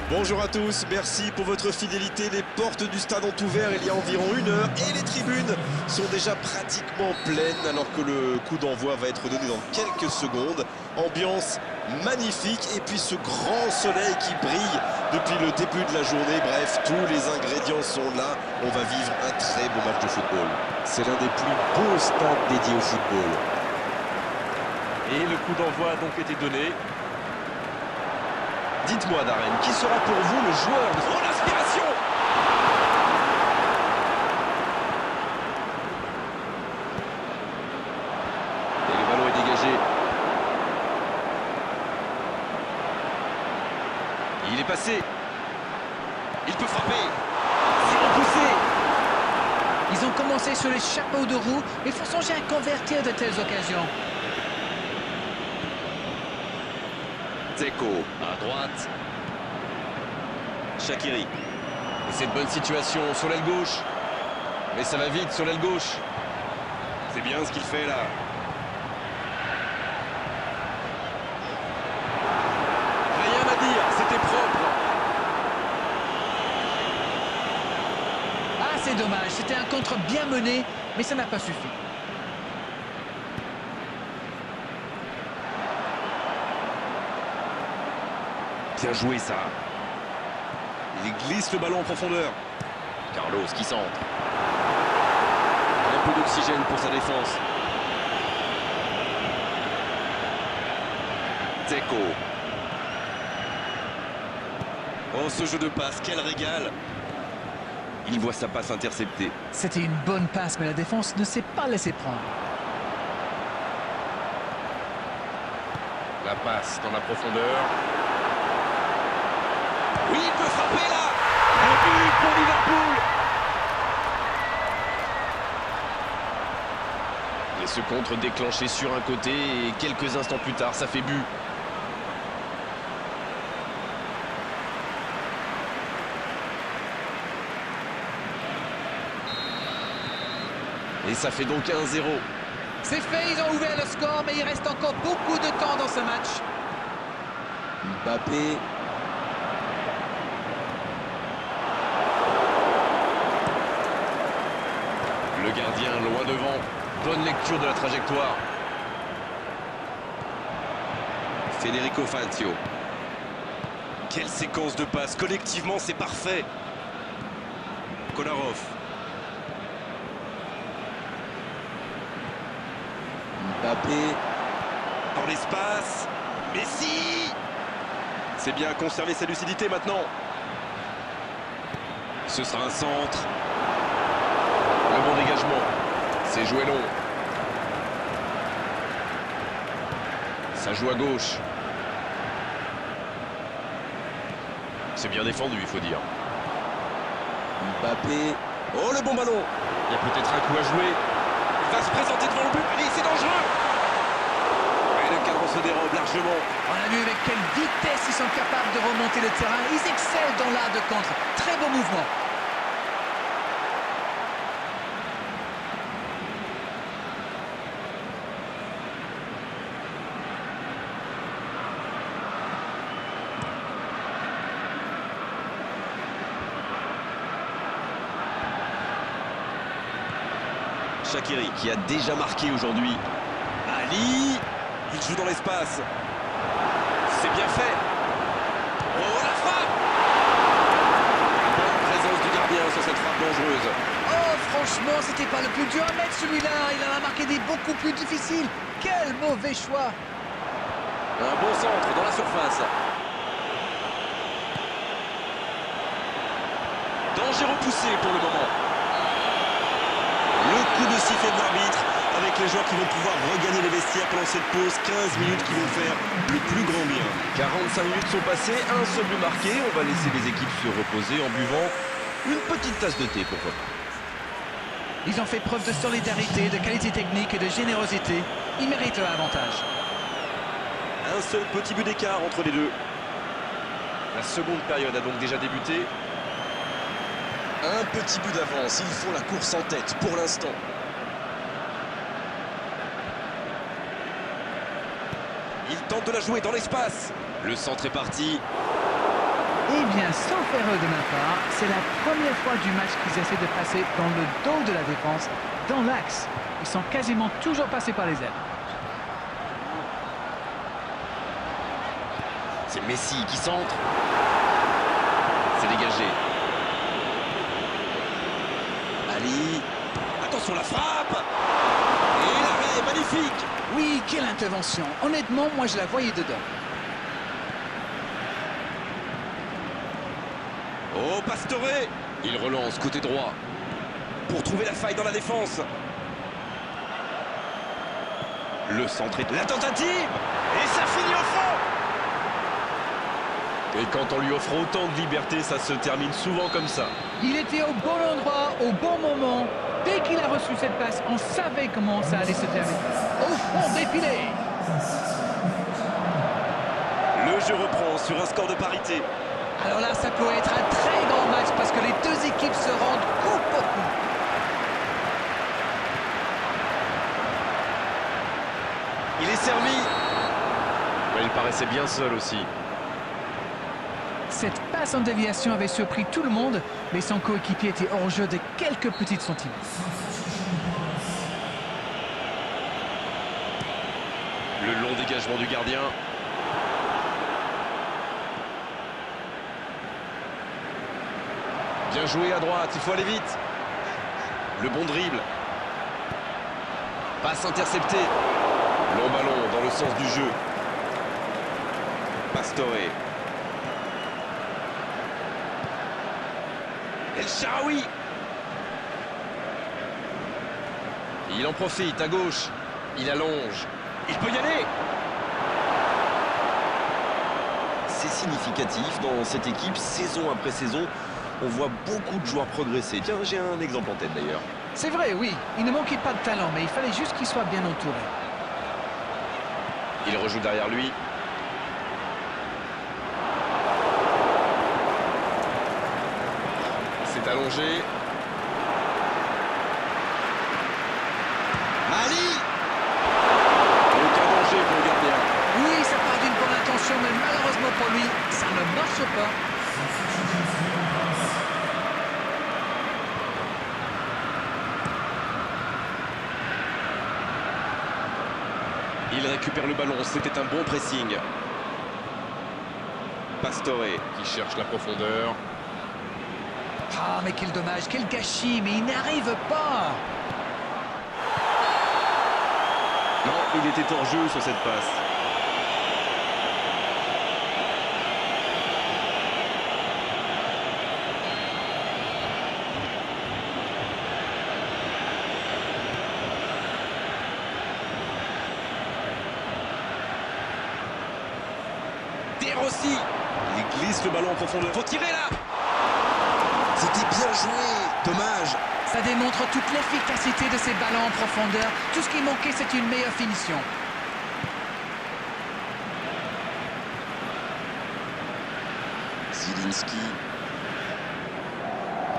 Bonjour à tous, merci pour votre fidélité. Les portes du stade ont ouvert il y a environ 1 heure et les tribunes sont déjà pratiquement pleines alors que le coup d'envoi va être donné dans quelques secondes. Ambiance magnifique et puis ce grand soleil qui brille depuis le début de la journée. Bref, tous les ingrédients sont là. On va vivre un très beau match de football. C'est l'un des plus beaux stades dédiés au football. Et le coup d'envoi a donc été donné. Dites-moi Darren, qui sera pour vous le joueur de... Oh, l'inspiration! Et le ballon est dégagé. Il est passé. Il peut frapper. C'est repoussé. Ils ont commencé sur les chapeaux de roue, mais il faut songer à convertir de telles occasions. Dzeko À droite. Shaqiri. Et c'est une bonne situation sur l'aile gauche. Mais ça va vite sur l'aile gauche. C'est bien ce qu'il fait là. Rien à dire, c'était propre. Ah, c'est dommage, c'était un contre bien mené, mais ça n'a pas suffi. Bien joué ça. Il glisse le ballon en profondeur. Carlos qui centre. Un peu d'oxygène pour sa défense. Dzeko. Oh, ce jeu de passe, quel régal. Il voit sa passe interceptée. C'était une bonne passe, mais la défense ne s'est pas laissée prendre. La passe dans la profondeur. Oui, il peut frapper là. Un but pour Liverpool. Et ce contre déclenché sur un côté et quelques instants plus tard, ça fait but. Et ça fait donc 1-0. C'est fait, ils ont ouvert le score, mais il reste encore beaucoup de temps dans ce match. Mbappé. Le gardien loin devant. Bonne lecture de la trajectoire. Federico Fazio. Quelle séquence de passes. Collectivement, c'est parfait. Kolarov. Mbappé. Dans l'espace. Messi. C'est bien, conserver sa lucidité maintenant. Ce sera un centre. Le bon dégagement. C'est joué long. Ça joue à gauche. C'est bien défendu, il faut dire. Mbappé. Oh, le bon ballon. Il y a peut-être un coup à jouer. Il va se présenter devant le but. Allez, c'est dangereux. Et le cadre se dérobe largement. On a vu avec quelle vitesse ils sont capables de remonter le terrain. Ils excellent dans l'art de contre. Très beau mouvement. Shaqiri qui a déjà marqué aujourd'hui. Ali, il joue dans l'espace. C'est bien fait. Oh, la frappe. Bonne présence du gardien sur cette frappe dangereuse. Oh, franchement, c'était pas le plus dur à mettre celui-là. Il en a marqué des beaucoup plus difficiles. Quel mauvais choix. Un bon centre dans la surface. Danger repoussé pour le moment. Le coup de sifflet de l'arbitre avec les joueurs qui vont pouvoir regagner les vestiaires pendant cette pause. 15 minutes qui vont faire le plus grand bien. 45 minutes sont passées, un seul but marqué. On va laisser les équipes se reposer en buvant une petite tasse de thé, pourquoi pas. Ils ont fait preuve de solidarité, de qualité technique et de générosité. Ils méritent leur avantage. Un seul petit but d'écart entre les deux. La seconde période a donc déjà débuté. Un petit but d'avance, ils font la course en tête pour l'instant. Il tente de la jouer dans l'espace. Le centre est parti. Eh bien, sauf erreur de ma part, c'est la première fois du match qu'ils essaient de passer dans le dos de la défense, dans l'axe. Ils sont quasiment toujours passés par les ailes. C'est Messi qui centre. C'est dégagé. Ali, attention la frappe. Et l'arrêt, magnifique. Oui, quelle intervention. Honnêtement, moi je la voyais dedans. Oh, Pastore, Il relance côté droit. pour trouver la faille dans la défense. Le centre est de la tentative. Et ça finit au fond. Et quand on lui offre autant de liberté, ça se termine souvent comme ça. Il était au bon endroit, au bon moment. Dès qu'il a reçu cette passe, on savait comment ça allait se terminer. Au fond défilé. Le jeu reprend sur un score de parité. Alors là, ça peut être un très grand match parce que les deux équipes se rendent coup pour coup. Il est servi. Mais il paraissait bien seul aussi. Cette passe en déviation avait surpris tout le monde, mais son coéquipier était hors jeu de quelques petites centimètres. Le long dégagement du gardien. Bien joué à droite, il faut aller vite. Le bon dribble. Passe interceptée. Long ballon dans le sens du jeu. Pastore. El Shaarawy. Il en profite à gauche. Il allonge. Il peut y aller. C'est significatif dans cette équipe, saison après saison, on voit beaucoup de joueurs progresser. Tiens, j'ai un exemple en tête d'ailleurs. C'est vrai, oui, il ne manquait pas de talent, mais il fallait juste qu'il soit bien entouré. Il rejoue derrière lui. C'est allongé. Ali. Aucun danger pour le gardien. Oui, ça part d'une bonne intention, mais malheureusement pour lui, ça ne marche pas. Il récupère le ballon, c'était un bon pressing. Pastore. Qui cherche la profondeur. Ah, mais quel dommage, quel gâchis, mais il n'arrive pas. Non, il était hors jeu sur cette passe. De Rossi. Il glisse le ballon en profondeur. Faut tirer là. C'était bien joué. Dommage. Ça démontre toute l'efficacité de ces ballons en profondeur. Tout ce qui manquait, c'est une meilleure finition. Zielinski.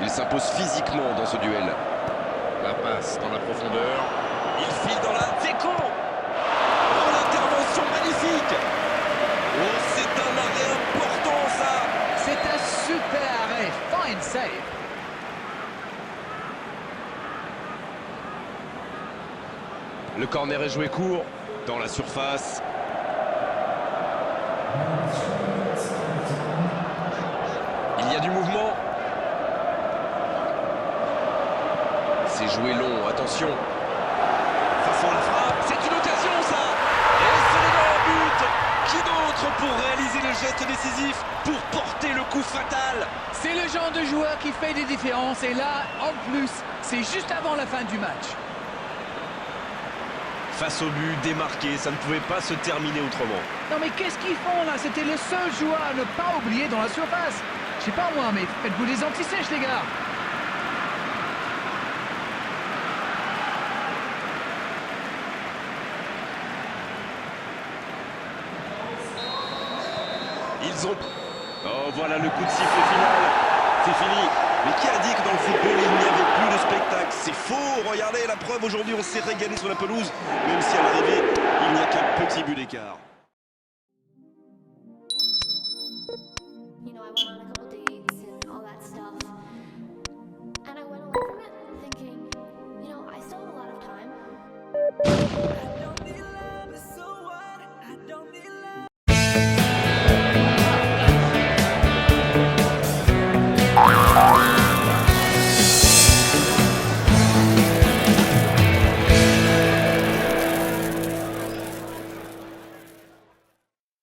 Il s'impose physiquement dans ce duel. La passe dans la profondeur. Il file dans la... Dzeko. Oh, l'intervention magnifique. Oh, c'est un arrêt important, ça. C'est un super arrêt. Fine save. Le corner est joué court. Dans la surface. Il y a du mouvement. C'est joué long, attention. Façon à la frappe. C'est une occasion, ça. Et c'est le but. Qui d'autre pour réaliser le geste décisif, pour porter le coup fatal? C'est le genre de joueur qui fait des différences. Et là, en plus, c'est juste avant la fin du match. Face au but, démarqué, ça ne pouvait pas se terminer autrement. Non mais qu'est-ce qu'ils font là? C'était le seul joueur à ne pas oublier dans la surface. Je sais pas moi, mais faites-vous des anti-sèches les gars. Ils ont... Oh, voilà le coup de sifflet final. C'est fini. Mais qui a dit que dans le football, il n'y avait plus de spectacle? C'est faux. Regardez, la preuve, aujourd'hui, on s'est régalé sur la pelouse. Même si à l'arrivée,